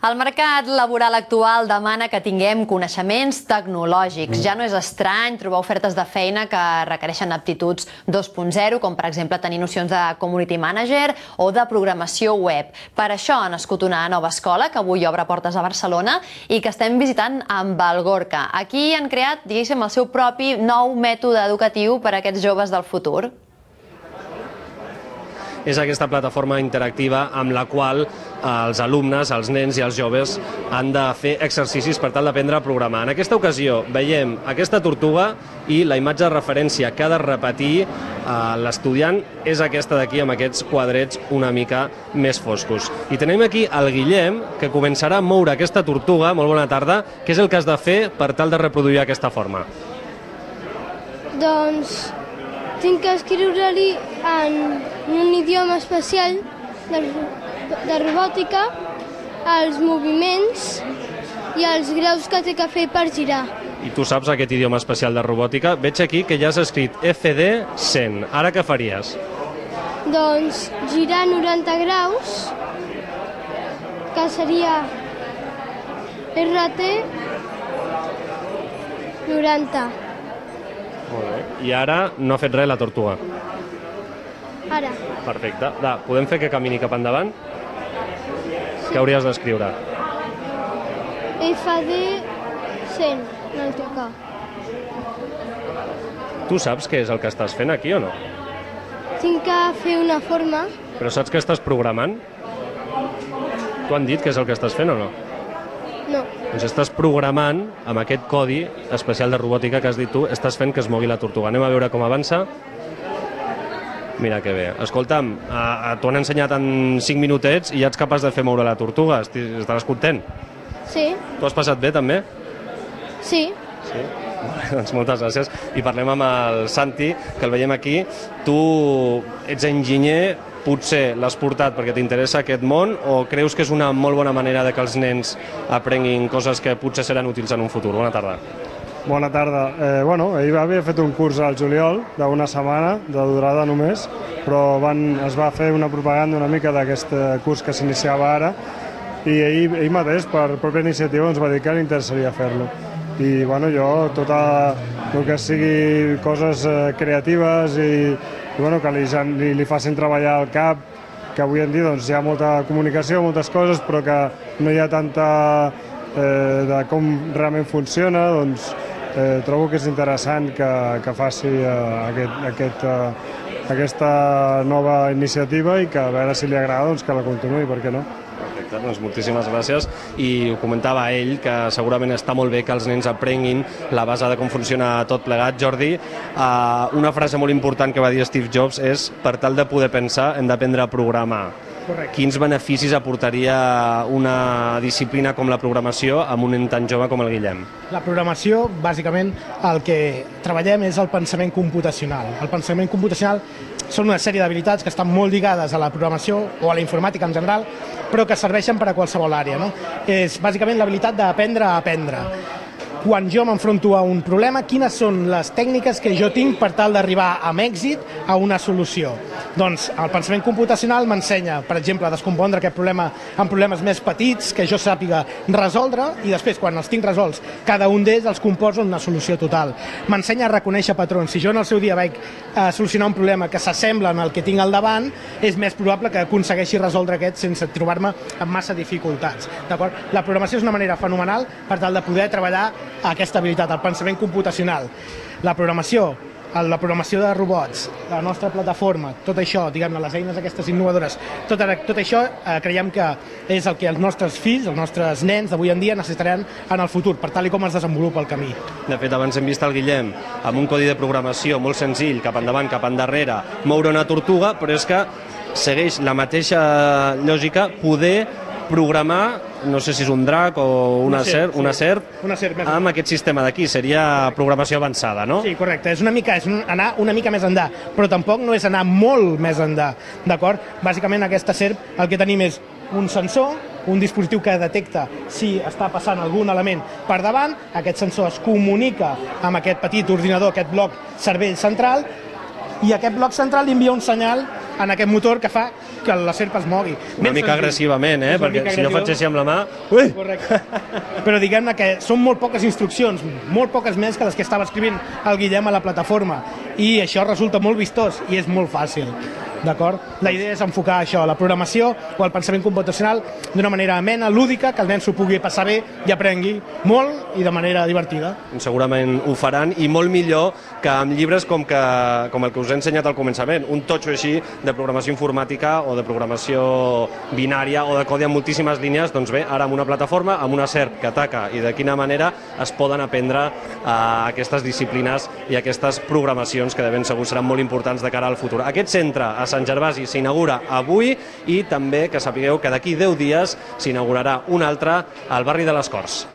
El mercat laboral actual demana que tinguem coneixements tecnològics. Ja no és estrany trobar ofertes de feina que requereixen aptituds 2.0, com per exemple tenir nocions de community manager o de programació web. Per això ha nascut una nova escola que avui obre portes a Barcelona i que estem visitant amb el Gorka. Aquí han creat, diguéssim, el seu propi nou mètode educatiu per a aquests joves del futur. És aquesta plataforma interactiva amb la qual els alumnes, els nens i els joves han de fer exercicis per tal d'aprendre a programar. En aquesta ocasió veiem aquesta tortuga i la imatge de referència que ha de repetir l'estudiant és aquesta d'aquí, amb aquests quadrets una mica més foscos. I tenim aquí el Guillem, que començarà a moure aquesta tortuga. Molt bona tarda. Què és el que has de fer per tal de reproduir aquesta forma? Doncs tinc que escriure-li en un idioma especial de robòtica els moviments i els graus que té que fer per girar. I tu saps aquest idioma especial de robòtica? Veig aquí que ja has escrit FD 100. Ara què faries? Doncs girar 90 graus, que seria RT 90. Molt bé. I ara no ha fet res la tortuga? Ara. Perfecte. Podem fer que camini cap endavant? Sí. Què hauries d'escriure? FD 100, un altre K. Tu saps què és el que estàs fent aquí o no? Tinc que fer una forma. Però saps que estàs programant? T'ho han dit què és el que estàs fent o no? No. Doncs estàs programant amb aquest codi especial de robòtica que has dit tu, estàs fent que es mogui la tortuga. Anem a veure com avança. Mira que bé. Escolta'm, t'ho han ensenyat en 5 minutets i ja ets capaç de fer moure la tortuga. Estaràs content? Sí. Tu has passat bé, també? Sí. Sí? Doncs moltes gràcies. I parlem amb el Santi, que el veiem aquí. Tu ets enginyer, potser l'has portat perquè t'interessa aquest món o creus que és una molt bona manera de que els nens aprenguin coses que potser seran útils en un futur? Bona tarda. Bona tarda. Ahir havia fet un curs al juliol d'una setmana, de durada només, però es va fer una propaganda una mica d'aquest curs que s'iniciava ara i ell mateix, per pròpia iniciativa, ens va dir que li interessaria fer-lo. I jo, tot el que sigui coses creatives i que li facin treballar el cap, que avui en dia hi ha molta comunicació, moltes coses, però que no hi ha tanta de com realment funciona, trobo que és interessant que faci aquesta nova iniciativa i que a veure si li agrada que la continuï, per què no? Perfecte, doncs moltíssimes gràcies. I ho comentava ell, que segurament està molt bé que els nens aprenguin la base de com funciona tot plegat. Jordi, una frase molt important que va dir Steve Jobs és: per tal de poder pensar hem d'aprendre a programar. Correcte. Quins beneficis aportaria una disciplina com la programació amb un nen tan jove com el Guillem? La programació, bàsicament, el que treballem és el pensament computacional. El pensament computacional són una sèrie d'habilitats que estan molt lligades a la programació o a la informàtica en general, però que serveixen per a qualsevol àrea, no? És bàsicament l'habilitat d'aprendre a aprendre. Quan jo m'enfronto a un problema, quines són les tècniques que jo tinc per tal d'arribar amb èxit a una solució? Doncs el pensament computacional m'ensenya, per exemple, a descompondre aquest problema en problemes més petits que jo sàpiga resoldre i després, quan els tinc resolts, cada un d'ells els composo en una solució total. M'ensenya a reconèixer patrons. Si jo en el seu dia vaig solucionar un problema que s'assembla al que tinc al davant, és més probable que aconsegueixi resoldre aquest sense trobar-me amb massa dificultats. D'acord? La programació és una manera fenomenal per tal de poder treballar aquesta habilitat, el pensament computacional. La programació de robots, la nostra plataforma, tot això, diguem-ne, les eines aquestes innovadores, tot això creiem que és el que els nostres fills, els nostres nens d'avui en dia necessitaran en el futur, per tal com es desenvolupa el camí. De fet, abans hem vist el Guillem amb un codi de programació molt senzill, cap endavant, cap endarrere, moure una tortuga, però és que segueix la mateixa lògica poder programar, no sé si és un drac o una serp, amb aquest sistema d'aquí. Seria programació avançada, no? Sí, correcte. És anar una mica més enllà, però tampoc no és anar molt més enllà, d'acord? Bàsicament, aquesta serp el que tenim és un sensor, un dispositiu que detecta si està passant algun element per davant, aquest sensor es comunica amb aquest petit ordinador, aquest bloc cervell central, i aquest bloc central li envia un senyal en aquest motor que fa que la serp es mogui. Una mica agressivament, perquè si jo faig així amb la mà... Ui! Correcte. Però diguem-ne que són molt poques instruccions, molt poques més que les que estava escrivint el Guillem a la plataforma, i això resulta molt vistós i és molt fàcil. D'acord? La idea és enfocar això, la programació o el pensament computacional d'una manera amena, lúdica, que el nen s'ho pugui passar bé i aprengui molt i de manera divertida. Segurament ho faran, i molt millor que amb llibres com el que us he ensenyat al començament, un totxo així de programació informàtica o de programació binària o de codi amb moltíssimes línies. Doncs bé, ara amb una plataforma, amb una serp que ataca, i de quina manera es poden aprendre aquestes disciplines i aquestes programacions que de ben segur seran molt importants de cara al futur. Aquest centre a Sant Gervasi s'inaugura avui, i també que sapigueu que d'aquí 10 dies s'inaugurarà un altre al barri de les Corts.